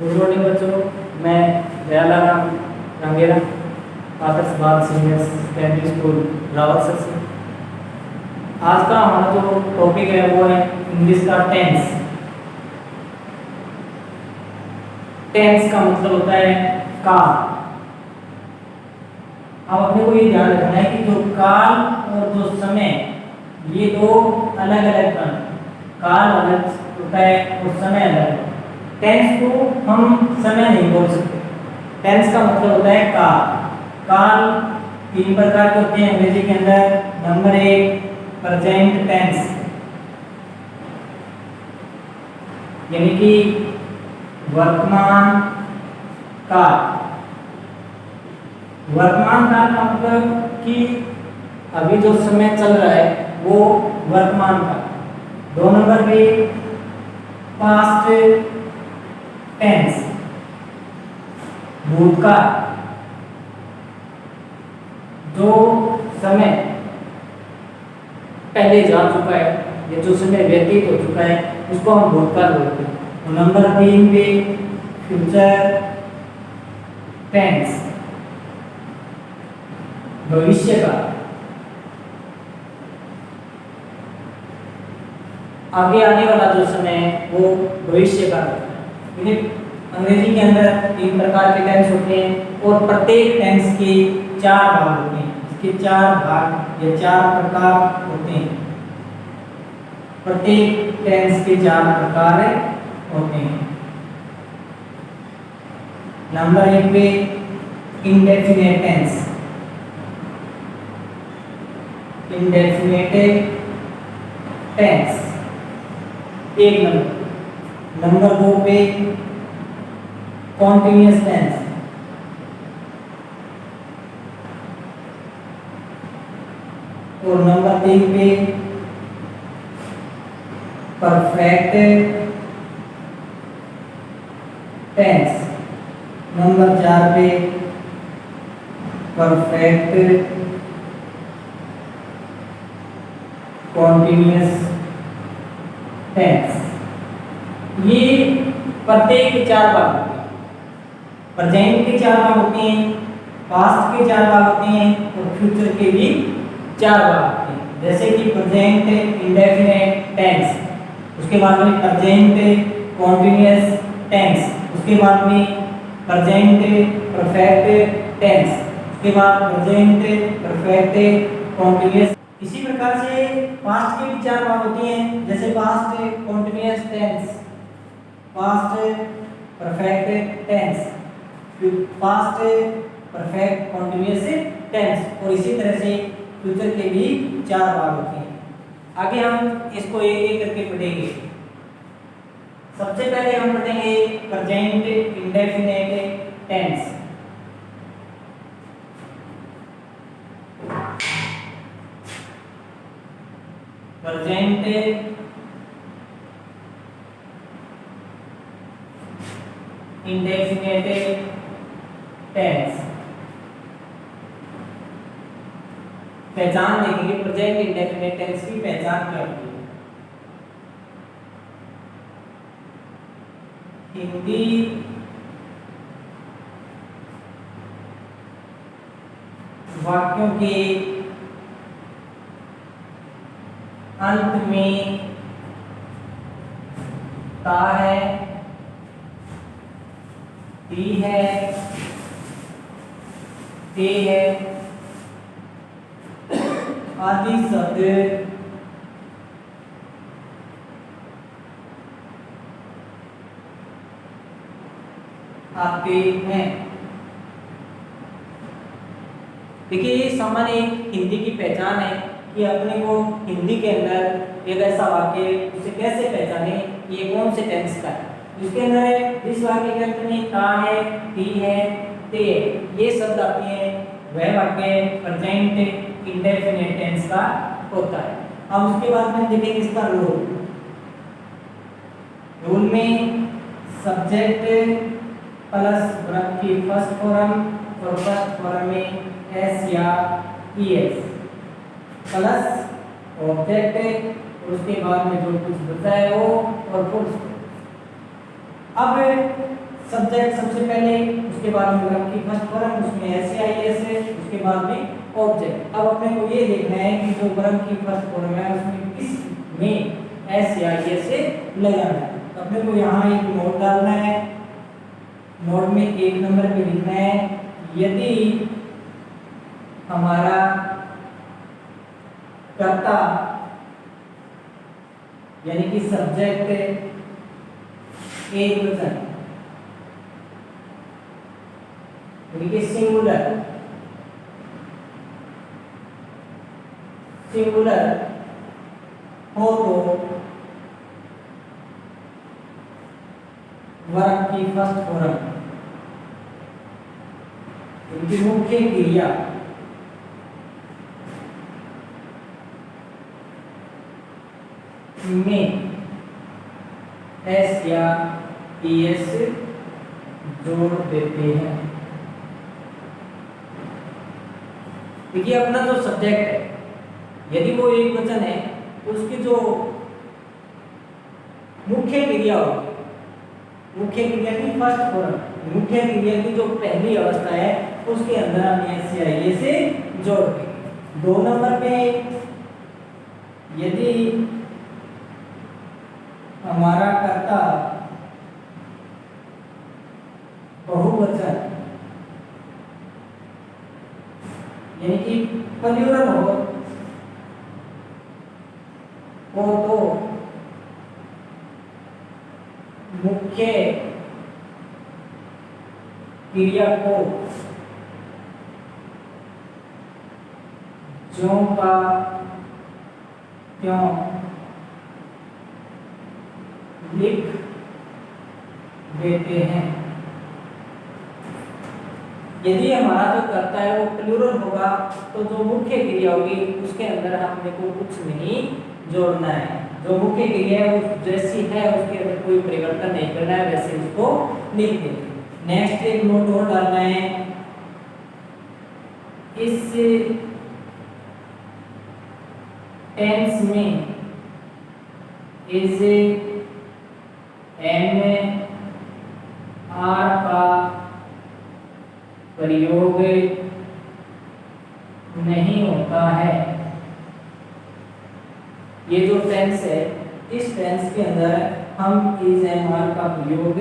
Good morning बच्चों, मैं दयाला राम रंगेरा, आदर्श बाल सीनियर सेकेंडरी स्कूल रावतसर से। आज का हमारा जो टॉपिक है वो है इंग्लिश का टेंस। टेंस का मतलब होता है काल। अब अपने को ये ध्यान रखना है कि जो काल और जो समय, ये दो अलग अलग कण, काल अलग होता है और समय अलग। टेंस को हम समय नहीं बोल सकते। टेंस का मतलब होता है काल। काल तीन प्रकार के होते हैं अंग्रेजी के अंदर। नंबर 1 प्रेजेंट टेंस, यानी कि वर्तमान काल। वर्तमान काल का मतलब कि अभी जो समय चल रहा है वो वर्तमान काल। 2 नंबर पे पास्ट टेंस, भूतकाल। जो समय पहले जा चुका है या जो समय व्यतीत हो चुका है उसको हम भूतकाल बोलते हैं। और नंबर 3 पे फ्यूचर टेंस, भविष्य का। आगे आने वाला जो समय है वो भविष्य का होता है। अंग्रेजी के अंदर 3 प्रकार के टेंस होते हैं और प्रत्येक टेंस के 4 भाग होते हैं। इसके 4 भाग या 4 प्रकार होते हैं। प्रत्येक टेंस के 4 प्रकार होते हैं। नंबर 1 पे indefinite tense, indefinite tense 1 number. Number 2 पे कॉन्टिन्यूअस टेंस, और नंबर 3 पे परफेक्ट टेंस। नंबर 4 पे परफेक्ट कॉन्टिन्यूअस टेंस। ये प्रत्येक के 4 भाग होते हैं। प्रेजेंट के 4 भाग होते हैं, पास्ट के 4 भाग होते हैं और फ्यूचर के भी 4 भाग होते हैं। जैसे कि प्रेजेंट इंडेफिनिट टेंस, उसके बाद में प्रेजेंट कॉन्टिन्यूअस टेंस, उसके बाद में प्रेजेंट परफेक्ट टेंस, उसके बाद प्रेजेंट परफेक्ट कॉन्टिन्यूअस। इसी प्रकार से पास्ट के भी 4 भाग होते हैं। जैसे past continuous tense, past perfect tense, past perfect continuous tense, और इसी तरह से फ्यूचर के भी 4 भाग होते हैं। आगे हम इसको एक एक करके पढ़ेंगे। सबसे पहले हम पढ़ेंगे present indefinite tense. Present indefinite tense. पहचान देखेंगे प्रेजेंट इंडेफिनिट टेंस की पहचान क्या होती है। हिंदी वाक्यों के अंत में ता है, ती है, ते है आदि शब्द आते हैं। देखिए, ये सामान्य एक हिंदी की पहचान है कि अपने को हिंदी के अंदर एक ऐसा वाक्य उसे कैसे पहचाने कि ये कौन से टेंस का है। इसके अंदर जिस वाक्य के अंत में ता है, ती है, ते है, ये शब्द आते हैं, वह वाक्य प्रेजेंट इंडेफिनिट टेंस का होता है। अब उसके बाद में देखेंगे इसका रूल। रूल में सब्जेक्ट प्लस वर्ब की फर्स्ट फॉर्म, और फर्स्ट फॉर्म में एस या ईएस प्लस ऑब्जेक्ट, और उसके बाद में जो कुछ बचा है वो और फुल स्टॉप। अब सब्जेक्ट सबसे पहले, उसके बाद में वर्ब की फर्स्ट फॉर्म, उसमें एस है, उसके बाद में ऑब्जेक्ट। अब अपने को ये देखना है कि जो वर्ब की फर्स्ट फॉर्म है उसमें किस में एस या एस से लगाना है। तो अपने को यहाँ एक नोट डालना है। नोट में 1 नंबर पे लिखना है, यदि हमारा कर्ता यानी कि सब्जेक्ट एक वचन यानी कि सिंगुलर हो तो वर्ब की फर्स्ट फॉर्म इनकी मुख्य क्रिया में एस या एस जोड़ देते हैं। देखिए अपना जो सब्जेक्ट है यदि वो एक वचन है तो उसकी जो मुख्य क्रिया होगी, मुख्य क्रिया की फर्स्ट फॉर्म, मुख्य क्रिया की जो पहली अवस्था है उसके अंदर हम एस या ए से जोड़ देंगे। 2 नंबर पे यदि हमारा कर्ता बहुवचन यानी कि प्लूरल हो तो मुख्य क्रिया को ज्यों का त्यों लिख देते हैं। यदि हमारा जो कर्ता है वो प्लूरल होगा तो जो मुख्य क्रिया होगी उसके अंदर हमने को कुछ नहीं जोड़ना है। जो मुख्य क्रिया है वो जैसी है उसके अंदर कोई परिवर्तन नहीं करना है, वैसे उसको लिख देंगे। नेक्स्ट एक नोट और डालना है, इस टेंस में इज एन आर का प्रयोग नहीं होता है। ये जो टेंस है इस टेंस के अंदर हम इज एन आर का प्रयोग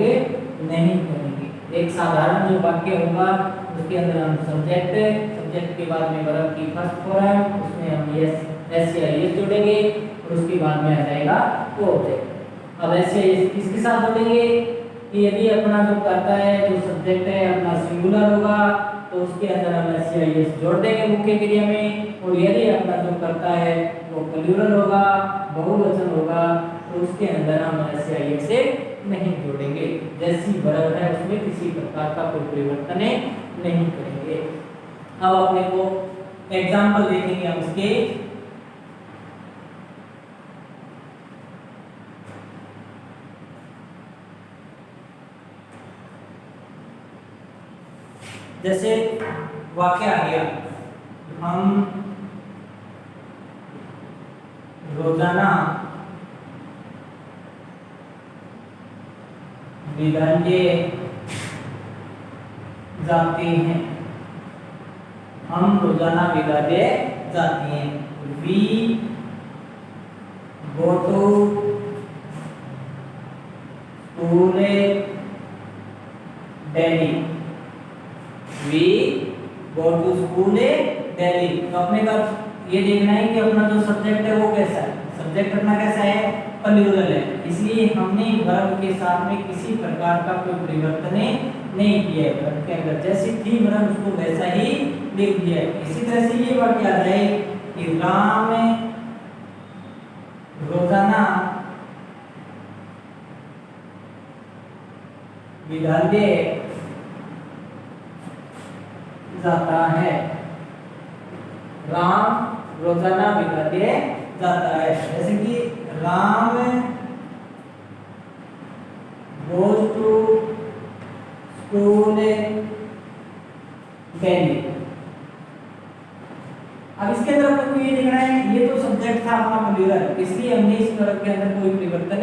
नहीं करेंगे। एक साधारण जो वाक्य होगा उसके अंदर हम सब्जेक्ट के बाद में वर्ब की फर्स्ट फॉर्म, उसमें हम एस या एस जोड़ेंगे और उसके बाद में आ जाएगा ऑब्जेक्ट। अब ऐसे किसके साथ जोड़ेंगे कि यदि अपना जो कर्ता है जो सब्जेक्ट है अपना सिंगुलर होगा तो उसके अंदर हम एस या एस जोड़ देंगे मुख्य क्रिया में, और यदि अपना जो कर्ता है वो प्लूरल होगा बहुवचन होगा तो उसके अंदर हम एस या एस से नहीं जोड़ेंगे। जैसी वर्ब है उसमें किसी प्रकार का कोई परिवर्तन नहीं करेंगे। अब अपने को एग्जाम्पल देखेंगे हम इसके। जैसे वाक्य आ गया, हम रोजाना विद्यालय जाते हैं। हम रोजाना विद्यालय जाते हैं। We go to school daily. We go to school daily. तो अपने का ये देखना है कि अपना जो सब्जेक्ट है वो कैसा है। सब्जेक्ट अपना कैसा है, प्लूरल है, इसलिए हमने वर्ब के साथ में किसी प्रकार का कोई परिवर्तन नहीं किया है। वर्ब के अंदर जैसी थी वर्ब उसको वैसा ही लिख दिया है। इसी तरह से ये वाक्य आ जाए कि राम रोजाना विद्यालय जाता है। राम रोजाना विद्यालय जाता है। जैसे कि Ram goes to school daily. अब अब इसके अंदर अपन को ये देखना है, ये तो सब्जेक्ट था अपना प्लूरल, इसलिए हमने इस वर्ब के अंदर कोई परिवर्तन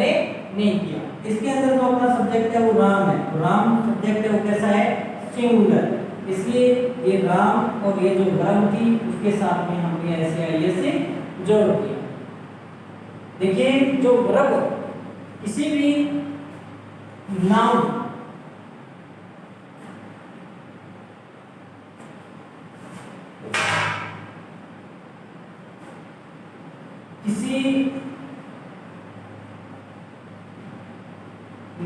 नहीं किया। इसके अंदर जो अपना सब्जेक्ट है वो राम है, तो राम सब्जेक्ट है वो कैसा है, सिंगुलर, इसलिए ये राम और ये जो वर्ब थी उसके साथ में हमने एस से जोड़ दिया। देखिए जो वर्ब किसी भी नाउन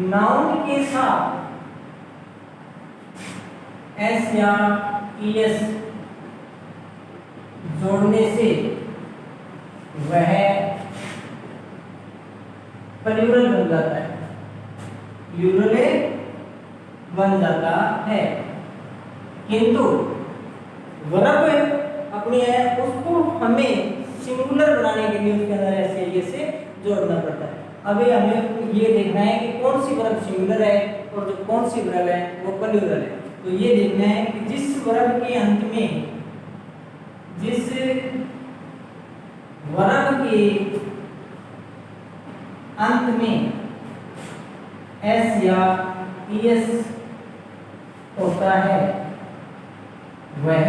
नाउन के साथ एस या ईएस जोड़ने से वह प्लूरल बन जाता है, प्लूरल बन जाता है। किंतु वर्ब अपनी है उसको हमें सिंगुलर बनाने के लिए उसके अंदर एस या ईएस से जोड़ना पड़ता है। अभी हमें ये देखना है कि कौन सी वर्ब सिंगुलर है और जो कौन सी वर्ब है वो प्लूरल है। तो ये देखना है कि जिस वर्ब के अंत में, जिस वर्ब के अंत में एस या ईएस होता है वह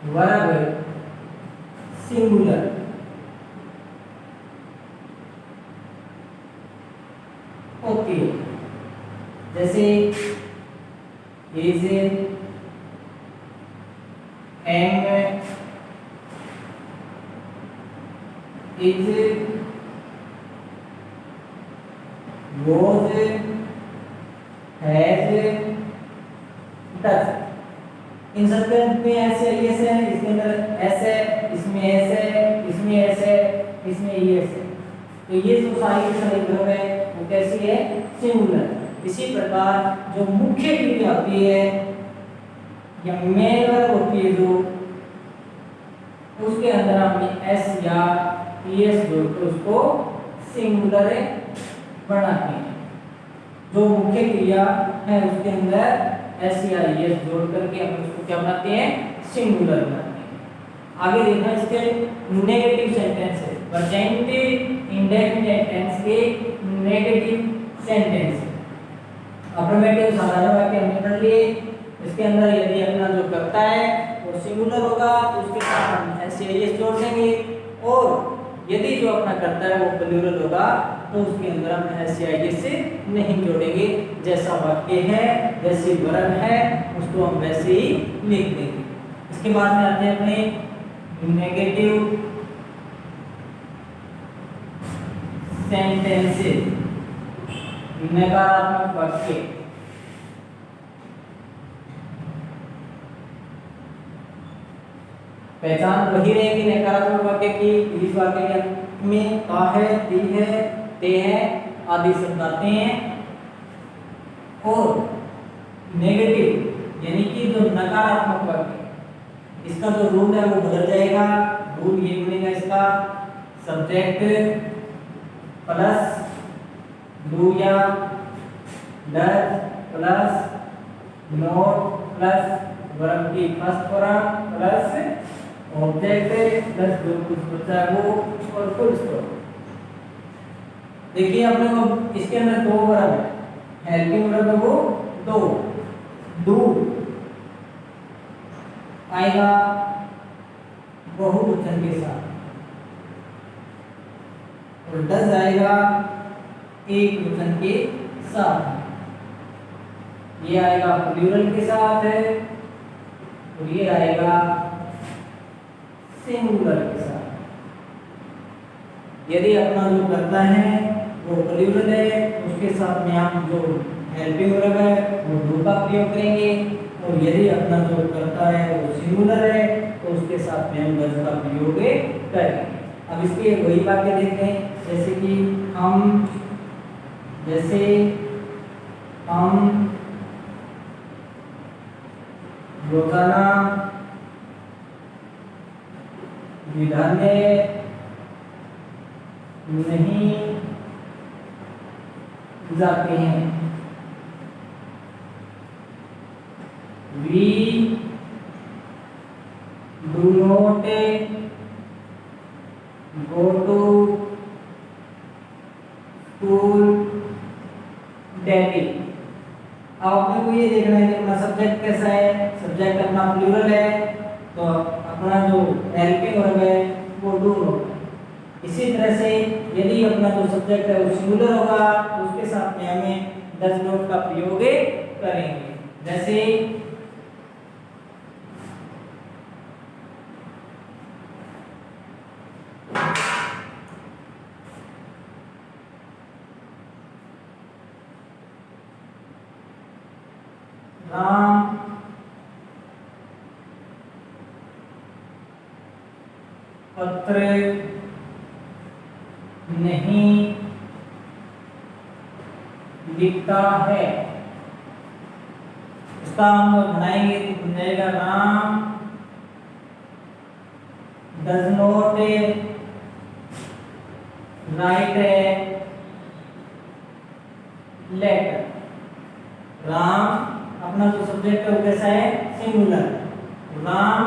वर्ब सिंगुलर होती है। जैसे is, am, is, was, has, does, इन सब के अंत में ऐसे एस है, इसके अंदर एस है, इसमें एस है, इसमें एस है, इसमें एस है। तो ये जो सारी वर्ब है वो कैसी है, सिंगुलर। इसी प्रकार जो मुख्य क्रिया होती है या मेन वर्ब होती है जो, उसके अंदर हमने एस या ईएस जोड़कर उसको सिंगुलर बनाते हैं। जो मुख्य क्रिया है उसके अंदर एस या ईएस जोड़ करके हम उसको क्या बनाते हैं, सिंगुलर बनाते हैं। आगे देखना इसके नेगेटिव सेंटेंस है, प्रेजेंट इंडेफिनिट टेंस के नेगेटिव सेंटेंस। अफर्मेटिव साधारण वाक्य हमने पढ़ लिए, इसके अंदर यदि अपना जो करता है वो सिंगुलर होगा तो उसके साथ हम एस या ईएस जोड़ देंगे, और यदि जो अपना करता है वो प्लूरल होगा तो उसके अंदर हम एस या ईएस से नहीं जोड़ेंगे। जैसा वाक्य है, जैसी वर्ब है उसको हम वैसे ही लिख देंगे। इसके बाद में आते हैं अपने नेगेटिव सेंटेंसेस, नकारात्मक वाक्य। पहचान वही रहेगी नकारात्मक वाक्य की, इस वाक्य में का है, ती है, ते है आदि शब्द आते हैं। और नेगेटिव यानी कि जो नकारात्मक वाक्य, इसका जो रूल है वो बदल जाएगा। रूल ये बनेगा इसका, सब्जेक्ट प्लस डू या does plus not plus verb की first form plus object plus जो कुछ बचा है वो और फुल स्टॉप। देखिए अपने को इसके अंदर दो वर्ब है, हेल्पिंग वर्ब है वो दो, डू आएगा बहुवचन के साथ और डज आएगा एक वचन के साथ। ये आएगा प्लूरल के साथ है और ये आएगा सिंगुलर के साथ। यदि अपना जो करता है वो प्लूरल है उसके साथ में हम जो हेल्पिंग वर्ब है वो डू का प्रयोग करेंगे, और यदि अपना जो करता है वो सिंगुलर है तो उसके साथ में हम डज का प्रयोग करेंगे। अब इसके वही वाक्य देखते हैं, जैसे कि हम, जैसे हम रोजाना विद्यालय नहीं जाते हैं। We do not सब्जेक्ट कैसा है, सब्जेक्ट अपना प्लूरल है, तो अपना जो हेल्पिंग वर्ब है वो डू होगा। इसी तरह से यदि अपना जो सब्जेक्ट है वो सिंगुलर होगा तो उसके साथ में हमें डज नॉट का प्रयोग करेंगे। जैसे राम पत्र नहीं लिखता है, इसका हम बनाएंगे तो बन जाएगा Ram does not write a letter. Ram अपना जो सब्जेक्ट है वो कैसा है, singular. Ram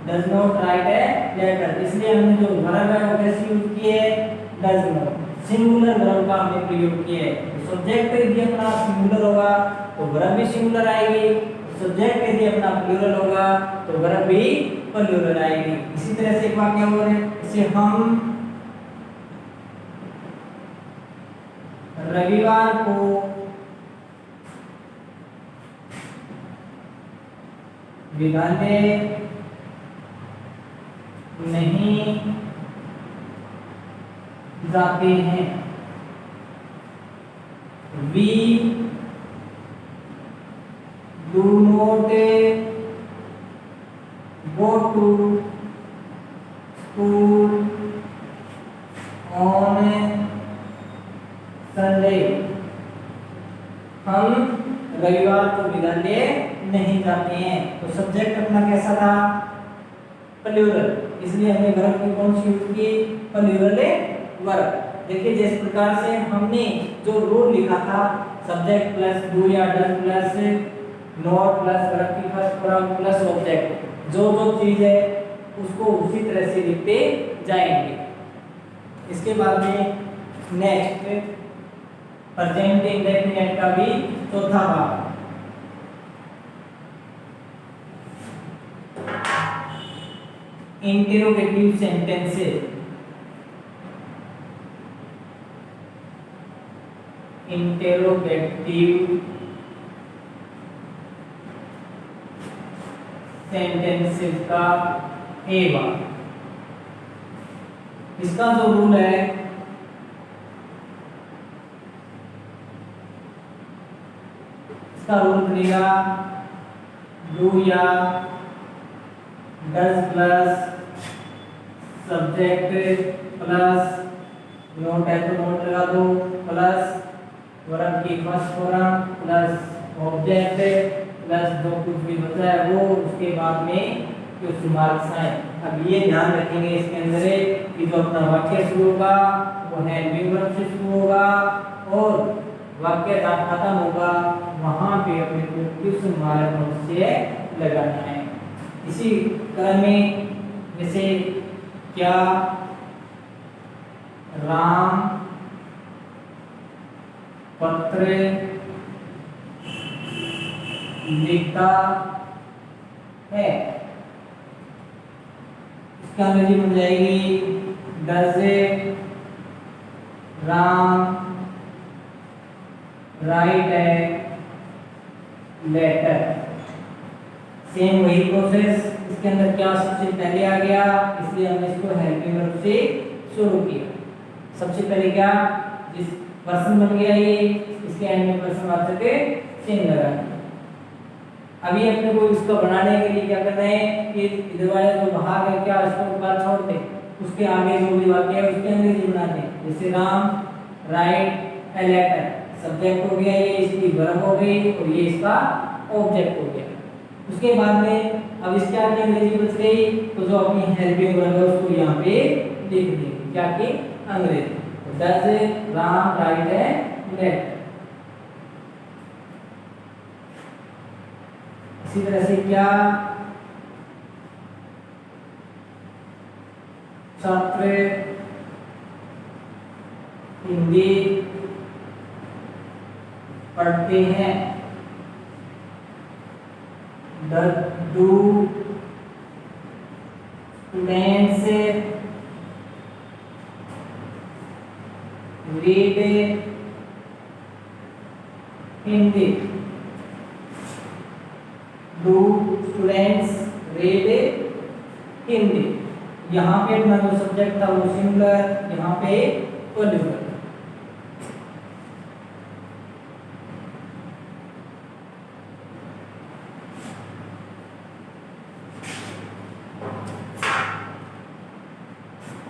does not write a letter, इसलिए हमने जो वर्ब है वो कैसे यूज किए, डज नॉट। सिंगुलर वर्ब का हमने प्रयोग किया है। सब्जेक्ट यदि अपना सिंगुलर होगा तो वर्ब भी सिंगुलर आएगी, सब्जेक्ट यदि अपना प्लूरल होगा तो वर्ब भी प्लूरल आएगी। इसी तरह से एक वाक्य और है, जैसे हम रविवार को विद्यालय नहीं जाते हैं। We do not go to school on Sunday। हम रविवार को विद्यालय नहीं जाते हैं। तो सब्जेक्ट अपना कैसा था, प्लूरल, इसलिए हमने वर्ब की कौन सी यूज की, प्लूरल वर्ब। देखिए जिस प्रकार से हमने जो रूल लिखा था, सब्जेक्ट प्लस डू या does plus not plus verb की फर्स्ट फॉर्म प्लस ऑब्जेक्ट, जो जो चीज है उसको उसी तरह से लिखते जाएंगे। इसके बाद में नेक्स्ट प्रेजेंट इंडेफिनिट का भी चौथा भाग, इंटेरोगेटिव सेंटेंसेस। इंटेरोगेटिव सेंटेंसेस का ए भाग, इसका जो रूल है इसका रूल बनेगा डू या does plus subject plus note है तो नोट लगा दो प्लस वर्ब की first form plus object plus जो कुछ भी बचा है वो, उसके बाद में कुछ मार्क्स आए। अब ये ध्यान रखेंगे इसके अंदर कि जो अपना वाक्य शुरू होगा वो हेल्पिंग वर्ब से शुरू होगा और वाक्य जहाँ खत्म होगा वहां पे अपने को किस मार्क से लगाना है। इसी क्रम में जैसे क्या राम पत्र लिखता है, इसका अंग्रेजी बन जाएगी does Ram write a letter. Same वही प्रोसेस, इसके अंदर क्या सबसे पहले आ गया, इसलिए हमने इसको हेल्पिंग वर्ब से शुरू किया। सबसे पहले क्या, जिस पर्सन बन गया ये, इसके एंड में पर्सन आ सके चिन्ह लगा। अभी अपने को इसको बनाने के लिए क्या करना है कि इधर वाला जो भाग है क्या इसको ऊपर छोड़ दे, उसके आगे जो भी वाक्य है उसके अंग्रेजी बना दे। जैसे Ram write a letter, subject हो गया ये, इसकी वर्ब हो गई और ये इसका ऑब्जेक्ट हो गया। उसके बाद में अब इसके आगे अंग्रेजी बच गई तो जो अपनी हेल्पिंग वर्ब है उसको यहाँ पे लिख देंगे, क्या कि अंग्रेजी। Does Ram write a letter. इसी तरह से क्या छात्र हिंदी पढ़ते हैं, do students read Hindi? Do students read Hindi? यहाँ पे अपना जो सब्जेक्ट था वो सिंगुलर, यहाँ पे प्लूरल।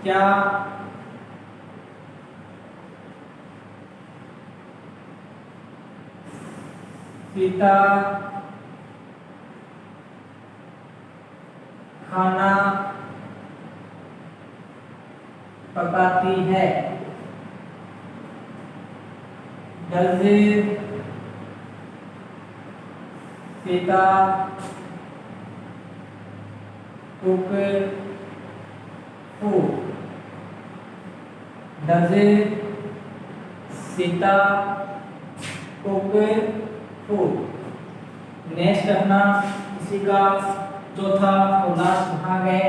क्या सीता खाना पकाती है? Does Sita cook food? Does Sita cook food? Next अपना इसी का चौथा और लास्ट भाग है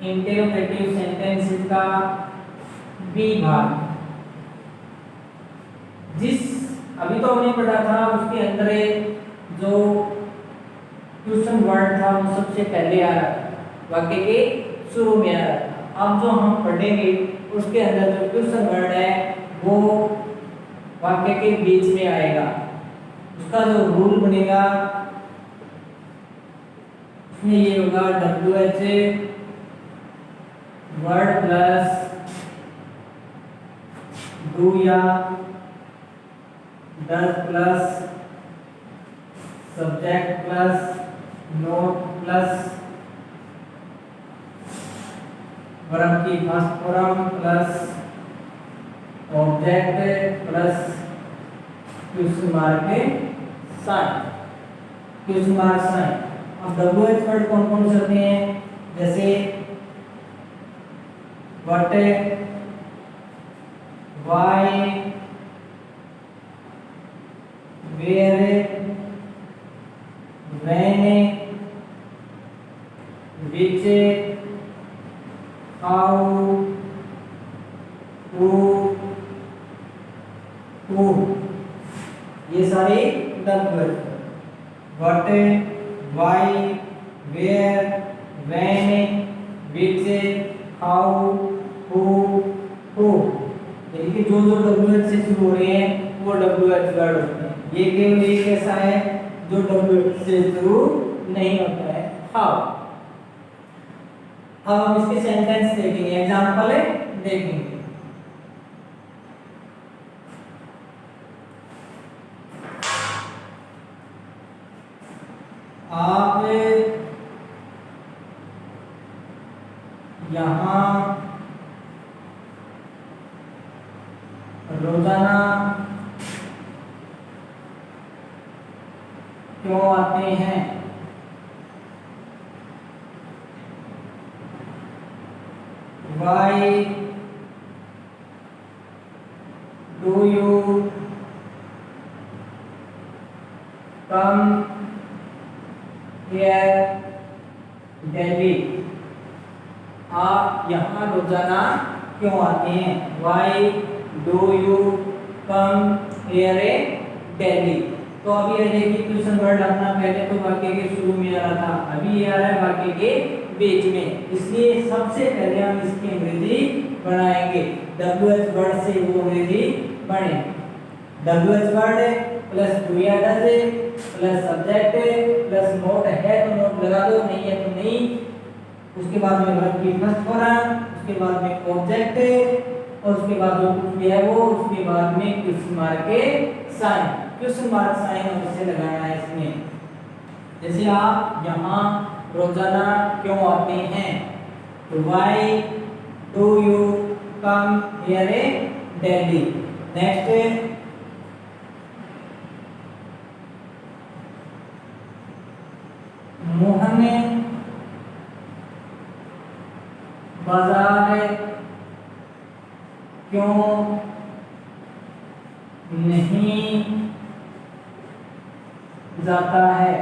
इंटरोगेटिव सेंटेंसेस का बी भाग। जिस अभी तो हमने पढ़ा था उसके अंदर जो क्वेश्चन वर्ड था वो सबसे पहले आ रहा था, वाक्य के शुरू में आ रहा था। अब जो हम पढ़ेंगे उसके अंदर जो क्वेश्चन वर्ड है वो वाक्य के बीच में आएगा। उसका जो रूल बनेगा उसमें ये होगा WH वर्ड प्लस डू या does plus subject plus not plus verb की first form plus object plus question mark sign, question mark sign. अब WH वर्ड कौन कौन से होते हैं? जैसे what, why, where, when, which, how, who, ये सारे WH। What, why, where, when, which, how, who, यानी कि जो जो WH से शुरू हो रहे हैं वो WH वर्ड होते हैं। ये केवल एक ऐसा है जो WH से शुरू नहीं होता है, हाउ। अब हम इसके सेंटेंस देखेंगे, एग्जांपल देखेंगे। आप यहाँ रोजाना क्यों आते हैं? Why do you come here daily? आप यहाँ रोजाना क्यों आते हैं? Why do you come here daily? तो अभी ये देखिए क्वेश्चन वर्ड अपना पहले तो वाक्य के शुरू में आ रहा था, अभी ये आ रहा है वाक्य के बीच में, इसलिए सबसे पहले हम इसकी अंग्रेजी बनाएंगे। WH वर्ड से वो अंग्रेजी बने। WH वर्ड प्लस डू या does plus subject plus note है तो नोट लगा दो, नहीं है तो नहीं। उसके बाद में वर्ब की फर्स्ट फॉर्म, उसके बाद में ऑब्जेक्ट और उसके बाद जो कुछ भी है वो, उसके बाद में क्वेश्चन मार्क के साइन, क्वेश्चन मार्क साइन हमसे लगाना है इसमें। जैसे आप यहाँ रोजाना क्यों आते हैं? तो why do you come here daily? Next, Mohan बाजार क्यों नहीं जाता है।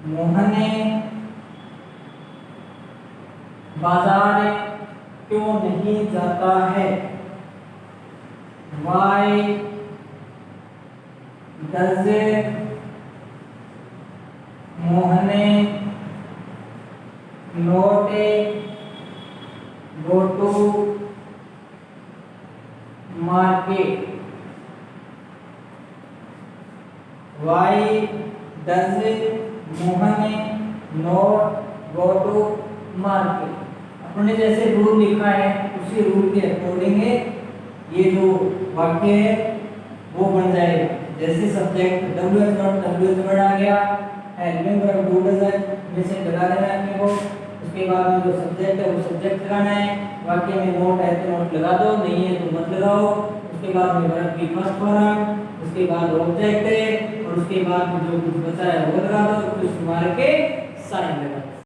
मोहन बाजार क्यों नहीं जाता है? Why does Mohan not go to market? Why does Mohan not go to market? अपने जैसे रूल लिखा है उसी रूल के अकॉर्डिंग ये जो वाक्य है वो बन जाएगा। जैसे सब्जेक्ट WH1 आ गया हेल्पिंग वर्ब डू डजन में से लगा देना है अपने को। उसके बाद में जो सब्जेक्ट है वो सब्जेक्ट लगाना है। वाक्य में नोट है तो नोट लगा दो, नहीं है तो मत लगाओ। उसके बाद में वर्ब की फर्स्ट फॉर्म, उसके बाद ऑब्जेक्ट है और उसके बाद में जो कुछ बचा है वो लगा दो, कुछ मार के साइन लगा दो।